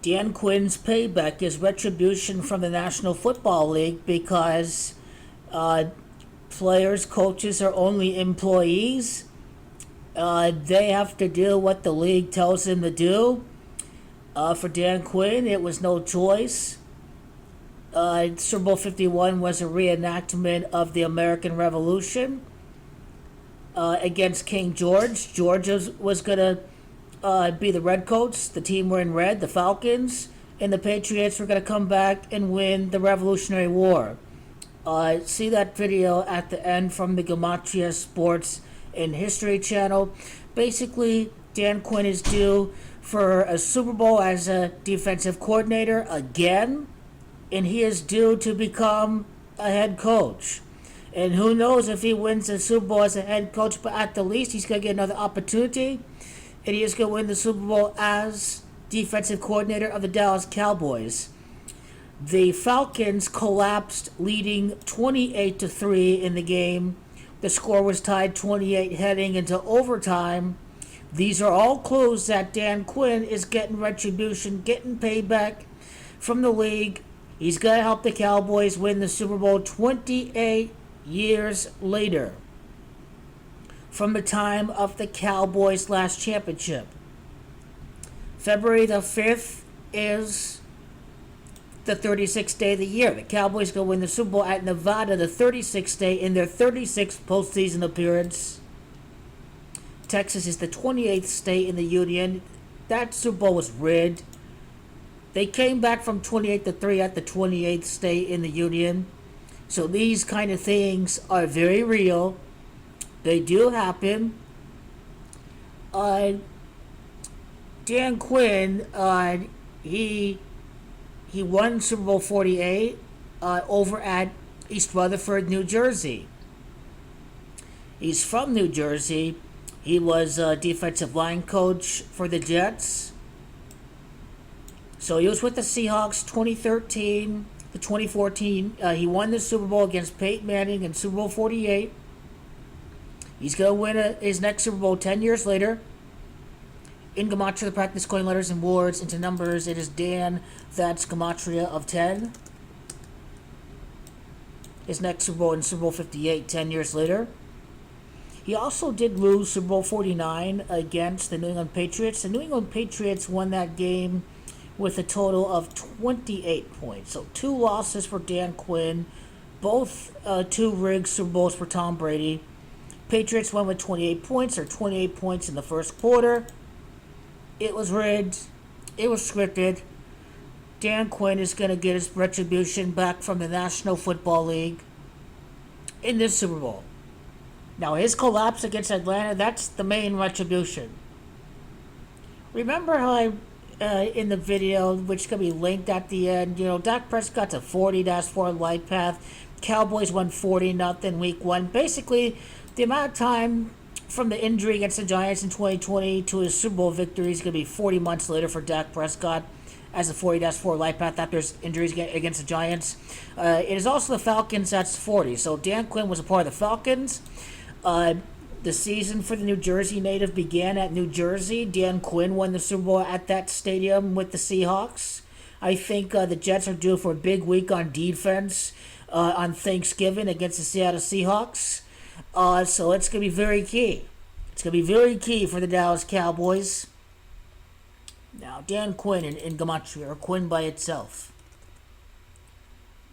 Dan Quinn's payback is retribution from the National Football League because uh, players, coaches are only employees. They have to do what the league tells them to do. For Dan Quinn, it was no choice. Super Bowl 51 was a reenactment of the American Revolution against King George. Georgia was going to be the Redcoats. The team were in red, the Falcons, and the Patriots were going to come back and win the Revolutionary War. See that video at the end from the Gematria Sports and History channel. Basically, Dan Quinn is due for a Super Bowl as a defensive coordinator again, and he is due to become a head coach. And who knows if he wins the Super Bowl as a head coach, but at the least he's going to get another opportunity, and he is going to win the Super Bowl as defensive coordinator of the Dallas Cowboys. The Falcons collapsed, leading 28-3 in the game. The score was tied 28 heading into overtime. These are all clues that Dan Quinn is getting retribution, getting payback from the league. He's going to help the Cowboys win the Super Bowl 28 years later from the time of the Cowboys' last championship. February the 5th is the 36th day of the year. The Cowboys go win the Super Bowl at Nevada the 36th day in their 36th postseason appearance. Texas is the 28th state in the Union. That Super Bowl was rigged. They came back from 28-3 at the 28th state in the Union. So these kind of things are very real. They do happen. Dan Quinn, he won Super Bowl 48 over at East Rutherford, New Jersey. He's from New Jersey. He was a defensive line coach for the Jets. So he was with the Seahawks 2013 to 2014. He won the Super Bowl against Peyton Manning in Super Bowl 48. He's going to win his next Super Bowl 10 years later. In Gematria, the practice coin letters and words into numbers, it is Dan. That's Gematria of 10. His next Super Bowl in Super Bowl 58, 10 years later. He also did lose Super Bowl 49 against the New England Patriots. The New England Patriots won that game with a total of 28 points. So 2 losses for Dan Quinn. Both 2 rigged Super Bowls for Tom Brady. Patriots won with 28 points, or 28 points in the first quarter. It was rigged. It was scripted. Dan Quinn is going to get his retribution back from the National Football League in this Super Bowl. Now, his collapse against Atlanta, that's the main retribution. Remember how in the video, which can be linked at the end, Dak Prescott's a 40-4 light path. Cowboys won 40-0 week 1. Basically, the amount of time from the injury against the Giants in 2020 to his Super Bowl victory is going to be 40 months later for Dak Prescott as a 40-4 light path after his injuries against the Giants. It is also the Falcons that's 40. So Dan Quinn was a part of the Falcons. The season for the New Jersey native began at New Jersey. Dan Quinn won the Super Bowl at that stadium with the Seahawks. I think the Jets are due for a big week on defense on Thanksgiving against the Seattle Seahawks. So it's going to be very key. It's going to be very key for the Dallas Cowboys. Now, Dan Quinn in Gematria, or Quinn by itself.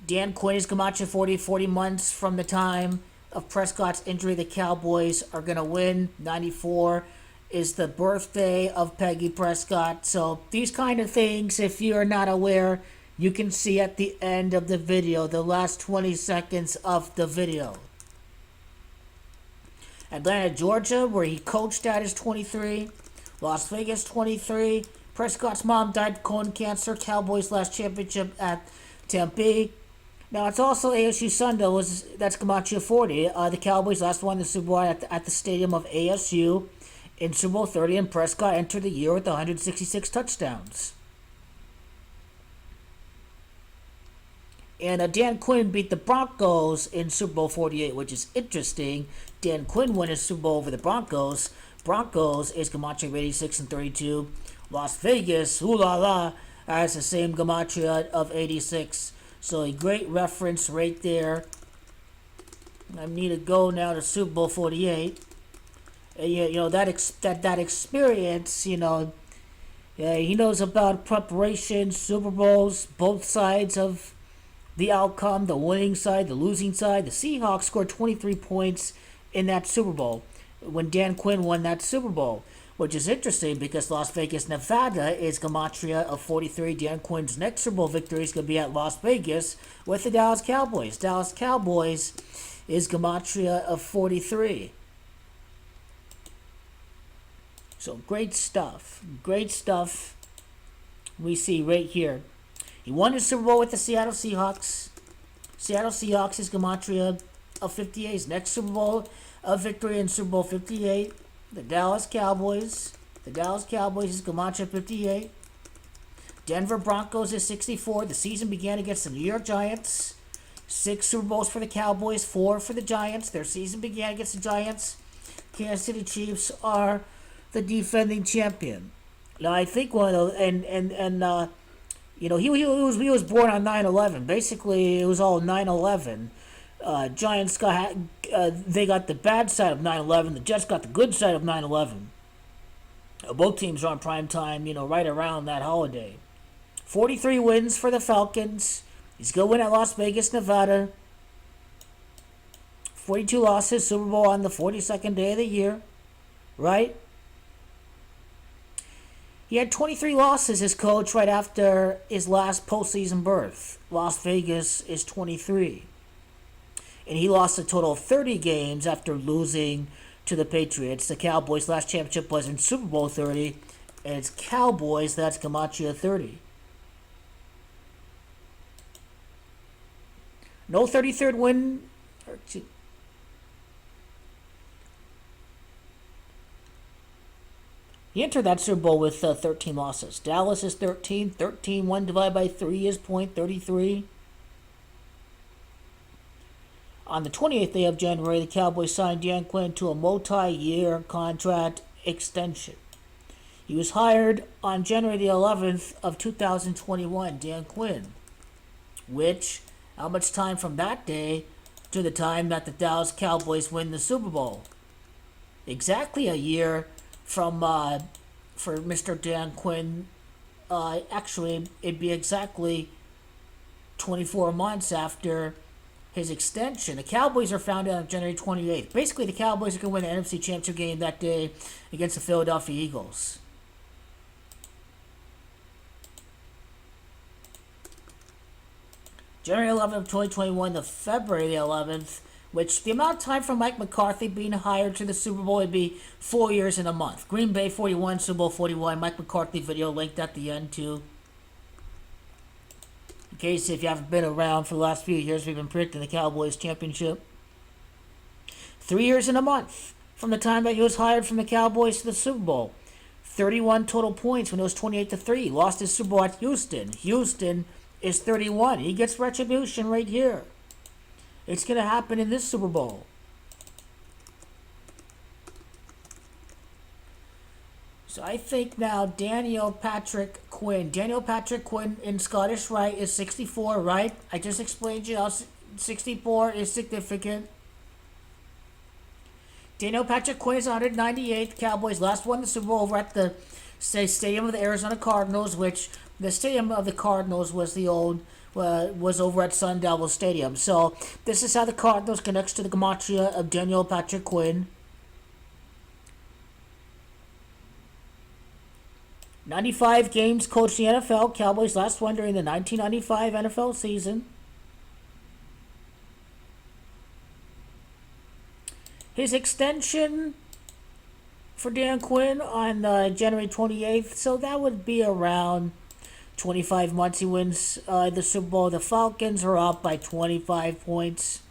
Dan Quinn is Gematria 40 months from the time of Prescott's injury. The Cowboys are going to win. 94 is the birthday of Peggy Prescott. So these kind of things, if you're not aware, you can see at the end of the video, the last 20 seconds of the video. Atlanta, Georgia, where he coached at, is 23. Las Vegas, 23. Prescott's mom died of colon cancer. Cowboys last championship at Tempe. Now, it's also ASU Sunday. That's Gematria 40. The Cowboys last won the Super Bowl at the stadium of ASU in Super Bowl 30, and Prescott entered the year with 166 touchdowns. And Dan Quinn beat the Broncos in Super Bowl 48, which is interesting. Dan Quinn won his Super Bowl over the Broncos. Broncos is Gematria 86 and 32. Las Vegas, ooh la la, as the same gematria of 86. So a great reference right there. I need to go now to Super Bowl 48. You know that experience. Yeah, he knows about preparation, Super Bowls, both sides of the outcome, the winning side, the losing side. The Seahawks scored 23 points in that Super Bowl when Dan Quinn won that Super Bowl, which is interesting because Las Vegas, Nevada is gematria of 43. Dan Quinn's next Super Bowl victory is going to be at Las Vegas with the Dallas Cowboys. Dallas Cowboys is gematria of 43. So great stuff. Great stuff we see right here. He won his Super Bowl with the Seattle Seahawks. Seattle Seahawks is gematria of 58. His next Super Bowl of victory in Super Bowl 58. The Dallas Cowboys. The Dallas Cowboys is gematria 58. Denver Broncos is 64. The season began against the New York Giants. 6 Super Bowls for the Cowboys, 4 for the Giants. Their season began against the Giants. Kansas City Chiefs are the defending champion. Now I think one of the, he was born on 9/11. Basically, it was all 9/11. Giants got they got the bad side of 9/11. The Jets got the good side of 9/11. Both teams are on prime time. Right around that holiday. 43 wins for the Falcons. He's going to win at Las Vegas, Nevada. 42 losses. Super Bowl on the 42nd day of the year, right? He had 23 losses as coach right after his last postseason berth. Las Vegas is 23. And he lost a total of 30 games after losing to the Patriots. The Cowboys' last championship was in Super Bowl 30. And it's Cowboys, that's gematria 30. No 33rd win. He entered that Super Bowl with 13 losses. Dallas is 13. 13, 1 divided by 3 is .33. On the 28th day of January, the Cowboys signed Dan Quinn to a multi-year contract extension. He was hired on January the 11th of 2021, Dan Quinn, which, how much time from that day to the time that the Dallas Cowboys win the Super Bowl? Exactly a year from for Mr. Dan Quinn. Actually, it'd be exactly 24 months after his extension. The Cowboys are founded on January 28th. Basically, the Cowboys are going to win the NFC Championship game that day against the Philadelphia Eagles. January 11th of 2021 to February the 11th, which the amount of time for Mike McCarthy being hired to the Super Bowl would be 4 years and a month. Green Bay 41, Super Bowl 41. Mike McCarthy video linked at the end too. In case if you haven't been around for the last few years, we've been predicting the Cowboys championship. 3 years and a month from the time that he was hired from the Cowboys to the Super Bowl. 31 total points when it was 28-3. Lost his Super Bowl at Houston. Houston is 31. He gets retribution right here. It's going to happen in this Super Bowl. So I think now Daniel Patrick Quinn. Daniel Patrick Quinn in Scottish Rite is 64, right? I just explained to you how 64 is significant. Daniel Patrick Quinn is 198th. Cowboys last won the Super Bowl over at the stadium of the Arizona Cardinals, which the stadium of the Cardinals was the old was over at Sun Devil Stadium. So this is how the Cardinals connects to the gematria of Daniel Patrick Quinn. 95 games coached the NFL. Cowboys last won during the 1995 NFL season. His extension for Dan Quinn on January 28th, so that would be around 25 months. He wins the Super Bowl. The Falcons are up by 25 points.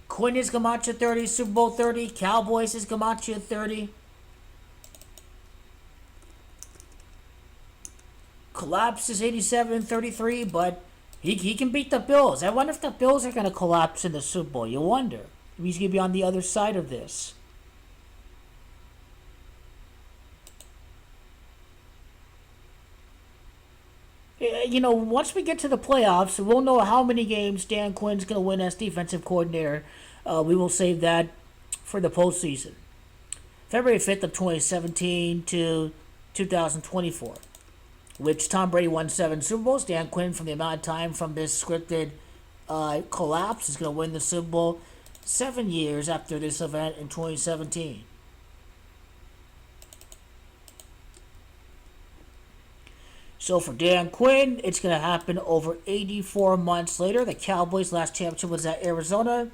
Quinn is gematria 30, Super Bowl 30. Cowboys is gematria 30. Collapse is 87-33, but he can beat the Bills. I wonder if the Bills are going to collapse in the Super Bowl. You wonder. He's going to be on the other side of this. Once we get to the playoffs, we'll know how many games Dan Quinn's going to win as defensive coordinator. We will save that for the postseason. February 5th of 2017 to 2024, which Tom Brady won 7 Super Bowls. Dan Quinn, from the amount of time from this scripted collapse, is going to win the Super Bowl 7 years after this event in 2017. So for Dan Quinn, it's going to happen over 84 months later. The Cowboys' last championship was at Arizona.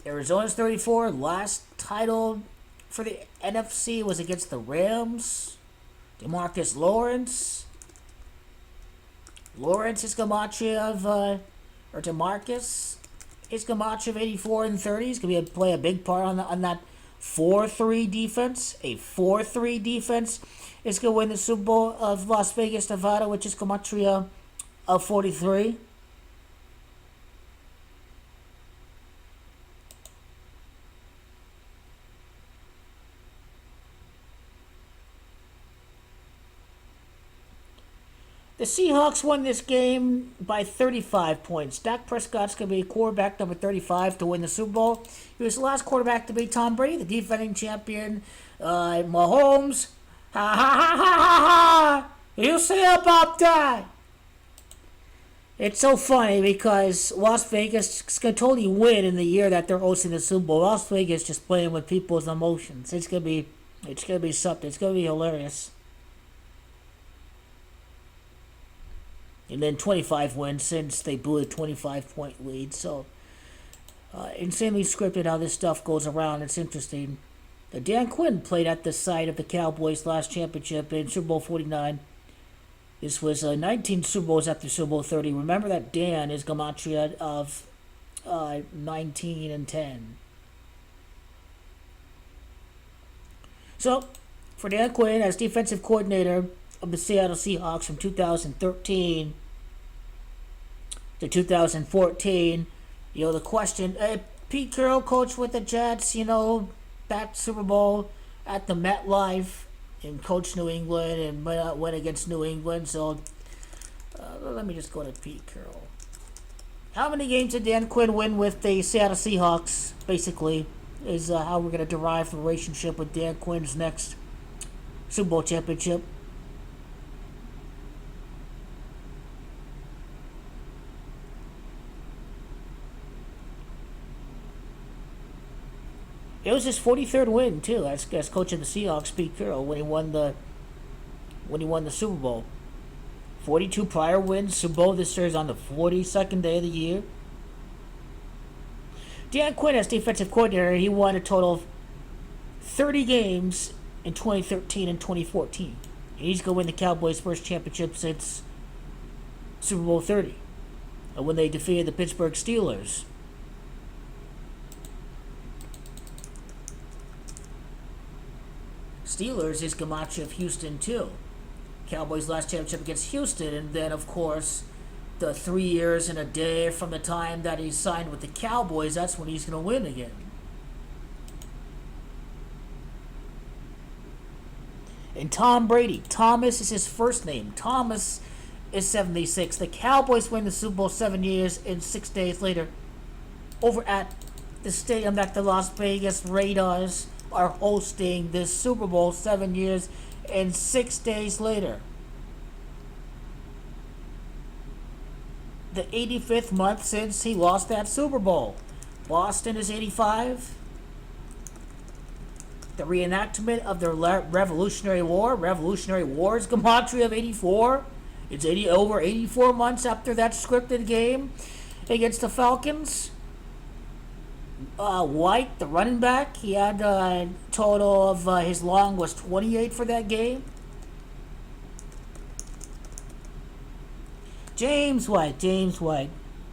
Arizona's 34. Last title for the NFC was against the Rams. DeMarcus Lawrence. Lawrence Iscamachi or DeMarcus Iscamachi of 84 and 30. He's going to play a big part on that 4-3 defense. A 4-3 defense is going to win the Super Bowl of Las Vegas, Nevada, which is Gematria of 43. The Seahawks won this game by 35 points. Dak Prescott's going to be quarterback number 35 to win the Super Bowl. He was the last quarterback to beat Tom Brady, the defending champion. Mahomes. Ha ha ha ha ha ha! You say about that? It's so funny because Las Vegas is going to totally win in the year that they're hosting the Super Bowl. Las Vegas just playing with people's emotions. It's going to be something. It's going to be hilarious. And then 25 wins since they blew a 25-point lead. So, insanely scripted how this stuff goes around. It's interesting. Dan Quinn played at the site of the Cowboys' last championship in Super Bowl 49. This was 19 Super Bowls after Super Bowl 30. Remember that Dan is gematria of 19 and 10. So, for Dan Quinn as defensive coordinator of the Seattle Seahawks from 2013 to 2014, the question, Pete Carroll coached with the Jets, back Super Bowl at the MetLife and coached New England and went against New England. So let me just go to Pete Carroll. How many games did Dan Quinn win with the Seattle Seahawks, basically, is how we're going to derive the relationship with Dan Quinn's next Super Bowl championship. It was his 43rd win too, as coach of the Seahawks, Pete Carroll, when he won the Super Bowl. 42 prior wins. Super Bowl this year is on the 42nd day of the year. Dan Quinn as defensive coordinator, he won a total of 30 games in 2013 and 2014. And he's going to win the Cowboys' first championship since Super Bowl 30, when they defeated the Pittsburgh Steelers. Steelers is gematria of Houston too. Cowboys' last championship against Houston, and then of course the 3 years and a day from the time that he signed with the Cowboys, that's when he's going to win again. And Tom Brady, Thomas is his first name. Thomas is 76. The Cowboys win the Super Bowl 7 years and 6 days later over at the stadium that the Las Vegas Raiders are hosting this Super Bowl 7 years and 6 days later. The 85th month since he lost that Super Bowl. Boston is 85. The reenactment of the Revolutionary War. Revolutionary War is gematria of 84. It's over 84 months after that scripted game against the Falcons. White, the running back, he had a total of his long was 28 for that game. James White.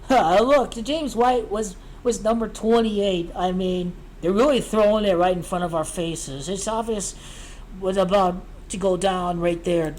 Look, James White was number 28. I mean, they're really throwing it right in front of our faces. It's obvious was about to go down right there